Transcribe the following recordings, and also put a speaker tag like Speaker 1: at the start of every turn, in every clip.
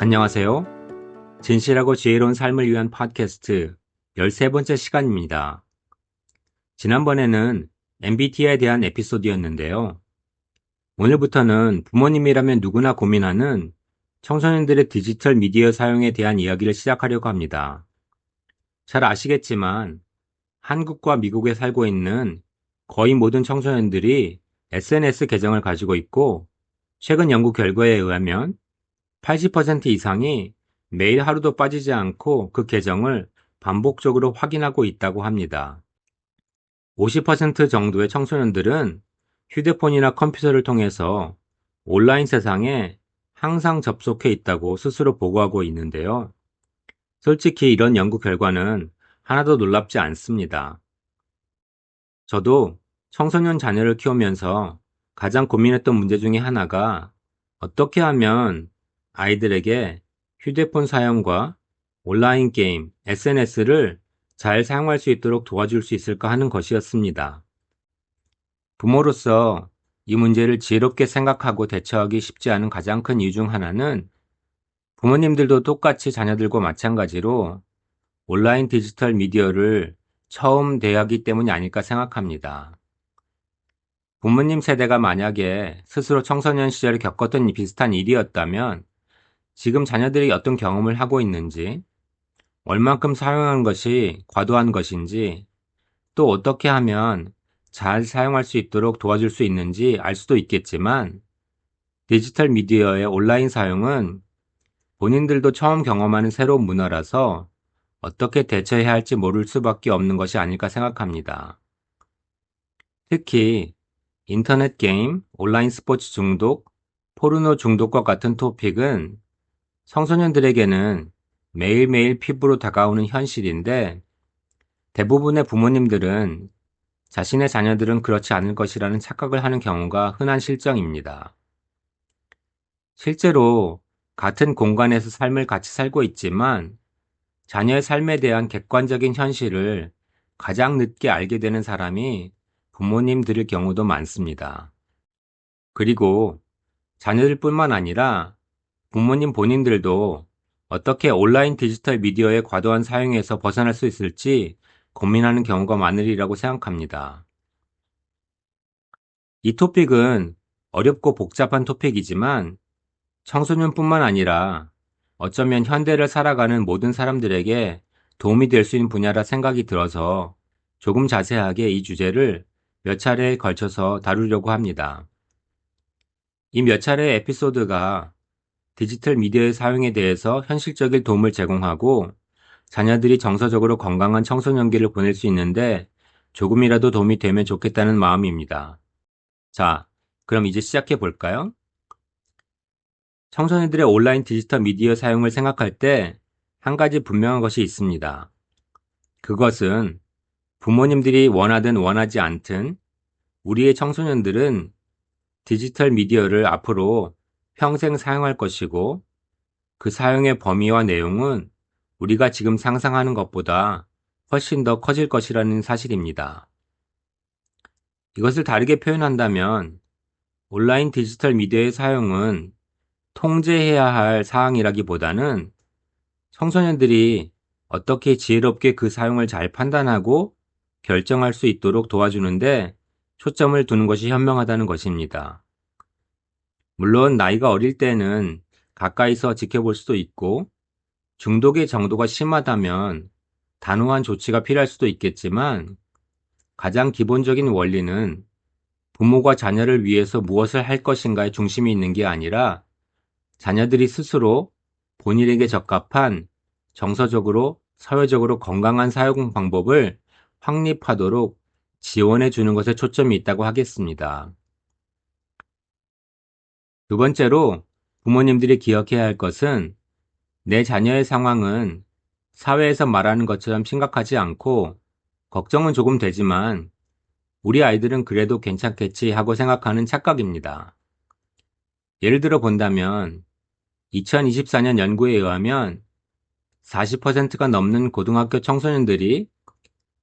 Speaker 1: 안녕하세요. 진실하고 지혜로운 삶을 위한 팟캐스트 13번째 시간입니다. 지난번에는 MBTI에 대한 에피소드였는데요. 오늘부터는 부모님이라면 누구나 고민하는 청소년들의 디지털 미디어 사용에 대한 이야기를 시작하려고 합니다. 잘 아시겠지만 한국과 미국에 살고 있는 거의 모든 청소년들이 SNS 계정을 가지고 있고, 최근 연구 결과에 의하면 80% 이상이 매일 하루도 빠지지 않고 그 계정을 반복적으로 확인하고 있다고 합니다. 50% 정도의 청소년들은 휴대폰이나 컴퓨터를 통해서 온라인 세상에 항상 접속해 있다고 스스로 보고하고 있는데요. 솔직히 이런 연구 결과는 하나도 놀랍지 않습니다. 저도 청소년 자녀를 키우면서 가장 고민했던 문제 중에 하나가 어떻게 하면 아이들에게 휴대폰 사용과 온라인 게임, SNS를 잘 사용할 수 있도록 도와줄 수 있을까 하는 것이었습니다. 부모로서 이 문제를 지혜롭게 생각하고 대처하기 쉽지 않은 가장 큰 이유 중 하나는 부모님들도 똑같이 자녀들과 마찬가지로 온라인 디지털 미디어를 처음 대하기 때문이 아닐까 생각합니다. 부모님 세대가 만약에 스스로 청소년 시절에 겪었던 비슷한 일이었다면 지금 자녀들이 어떤 경험을 하고 있는지, 얼만큼 사용한 것이 과도한 것인지, 또 어떻게 하면 잘 사용할 수 있도록 도와줄 수 있는지 알 수도 있겠지만, 디지털 미디어의 온라인 사용은 본인들도 처음 경험하는 새로운 문화라서 어떻게 대처해야 할지 모를 수밖에 없는 것이 아닐까 생각합니다. 특히 인터넷 게임, 온라인 스포츠 중독, 포르노 중독과 같은 토픽은 청소년들에게는 매일매일 피부로 다가오는 현실인데, 대부분의 부모님들은 자신의 자녀들은 그렇지 않을 것이라는 착각을 하는 경우가 흔한 실정입니다. 실제로 같은 공간에서 삶을 같이 살고 있지만 자녀의 삶에 대한 객관적인 현실을 가장 늦게 알게 되는 사람이 부모님들일 경우도 많습니다. 그리고 자녀들뿐만 아니라 부모님 본인들도 어떻게 온라인 디지털 미디어의 과도한 사용에서 벗어날 수 있을지 고민하는 경우가 많으리라고 생각합니다. 이 토픽은 어렵고 복잡한 토픽이지만 청소년뿐만 아니라 어쩌면 현대를 살아가는 모든 사람들에게 도움이 될 수 있는 분야라 생각이 들어서 조금 자세하게 이 주제를 몇 차례에 걸쳐서 다루려고 합니다. 이 몇 차례의 에피소드가 디지털 미디어의 사용에 대해서 현실적인 도움을 제공하고 자녀들이 정서적으로 건강한 청소년기를 보낼 수 있는데 조금이라도 도움이 되면 좋겠다는 마음입니다. 자, 그럼 이제 시작해 볼까요? 청소년들의 온라인 디지털 미디어 사용을 생각할 때 한 가지 분명한 것이 있습니다. 그것은 부모님들이 원하든 원하지 않든 우리의 청소년들은 디지털 미디어를 앞으로 평생 사용할 것이고, 그 사용의 범위와 내용은 우리가 지금 상상하는 것보다 훨씬 더 커질 것이라는 사실입니다. 이것을 다르게 표현한다면 온라인 디지털 미디어의 사용은 통제해야 할 사항이라기보다는 청소년들이 어떻게 지혜롭게 그 사용을 잘 판단하고 결정할 수 있도록 도와주는데 초점을 두는 것이 현명하다는 것입니다. 물론 나이가 어릴 때는 가까이서 지켜볼 수도 있고, 중독의 정도가 심하다면 단호한 조치가 필요할 수도 있겠지만, 가장 기본적인 원리는 부모가 자녀를 위해서 무엇을 할 것인가에 중심이 있는 게 아니라 자녀들이 스스로 본인에게 적합한 정서적으로, 사회적으로 건강한 사용 방법을 확립하도록 지원해 주는 것에 초점이 있다고 하겠습니다. 두 번째로 부모님들이 기억해야 할 것은 내 자녀의 상황은 사회에서 말하는 것처럼 심각하지 않고 걱정은 조금 되지만 우리 아이들은 그래도 괜찮겠지 하고 생각하는 착각입니다. 예를 들어 본다면 2024년 연구에 의하면 40%가 넘는 고등학교 청소년들이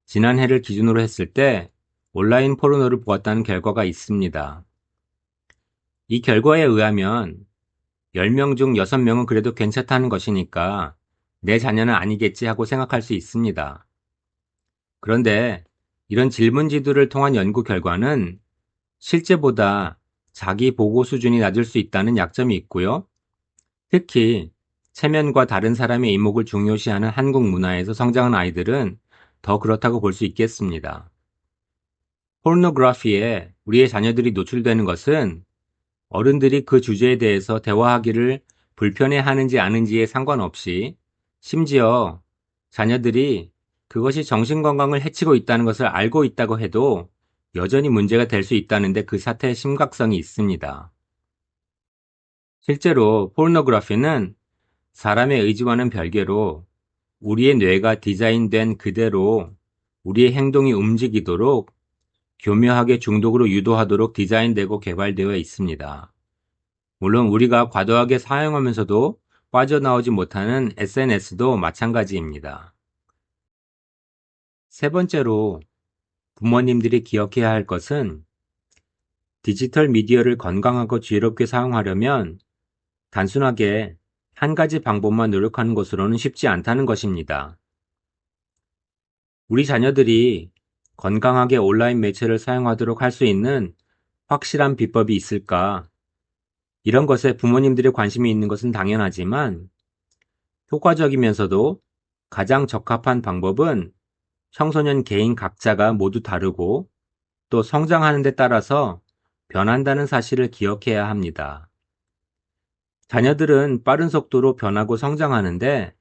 Speaker 1: 지난해를 기준으로 했을 때 온라인 포르노를 보았다는 결과가 있습니다. 이 결과에 의하면 10명 중 6명은 그래도 괜찮다는 것이니까 내 자녀는 아니겠지 하고 생각할 수 있습니다. 그런데 이런 질문지도를 통한 연구 결과는 실제보다 자기 보고 수준이 낮을 수 있다는 약점이 있고요. 특히 체면과 다른 사람의 이목을 중요시하는 한국 문화에서 성장한 아이들은 더 그렇다고 볼 수 있겠습니다. 포르노그래피에 우리의 자녀들이 노출되는 것은 어른들이 그 주제에 대해서 대화하기를 불편해하는지 아는지에 상관없이 심지어 자녀들이 그것이 정신건강을 해치고 있다는 것을 알고 있다고 해도 여전히 문제가 될 수 있다는데 그 사태의 심각성이 있습니다. 실제로 포르노그래피는 사람의 의지와는 별개로 우리의 뇌가 디자인된 그대로 우리의 행동이 움직이도록 교묘하게 중독으로 유도하도록 디자인되고 개발되어 있습니다. 물론 우리가 과도하게 사용하면서도 빠져나오지 못하는 SNS도 마찬가지입니다. 세 번째로 부모님들이 기억해야 할 것은 디지털 미디어를 건강하고 지혜롭게 사용하려면 단순하게 한 가지 방법만 노력하는 것으로는 쉽지 않다는 것입니다. 우리 자녀들이 건강하게 온라인 매체를 사용하도록 할 수 있는 확실한 비법이 있을까? 이런 것에 부모님들의 관심이 있는 것은 당연하지만 효과적이면서도 가장 적합한 방법은 청소년 개인 각자가 모두 다르고 또 성장하는 데 따라서 변한다는 사실을 기억해야 합니다. 자녀들은 빠른 속도로 변하고 성장하는데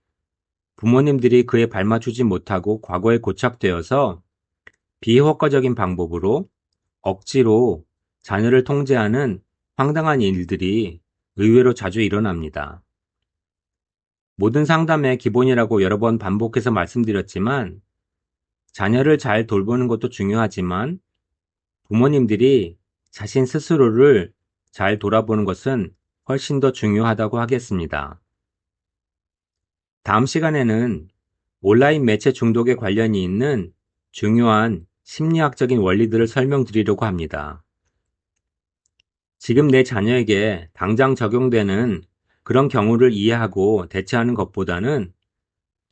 Speaker 1: 부모님들이 그에 발맞추지 못하고 과거에 고착되어서 비효과적인 방법으로 억지로 자녀를 통제하는 황당한 일들이 의외로 자주 일어납니다. 모든 상담의 기본이라고 여러 번 반복해서 말씀드렸지만 자녀를 잘 돌보는 것도 중요하지만 부모님들이 자신 스스로를 잘 돌아보는 것은 훨씬 더 중요하다고 하겠습니다. 다음 시간에는 온라인 매체 중독에 관련이 있는 중요한 심리학적인 원리들을 설명드리려고 합니다. 지금 내 자녀에게 당장 적용되는 그런 경우를 이해하고 대처하는 것보다는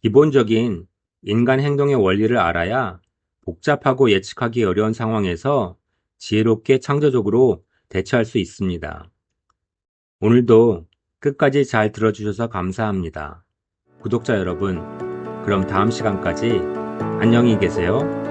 Speaker 1: 기본적인 인간 행동의 원리를 알아야 복잡하고 예측하기 어려운 상황에서 지혜롭게 창조적으로 대처할 수 있습니다. 오늘도 끝까지 잘 들어주셔서 감사합니다. 구독자 여러분, 그럼 다음 시간까지 안녕히 계세요.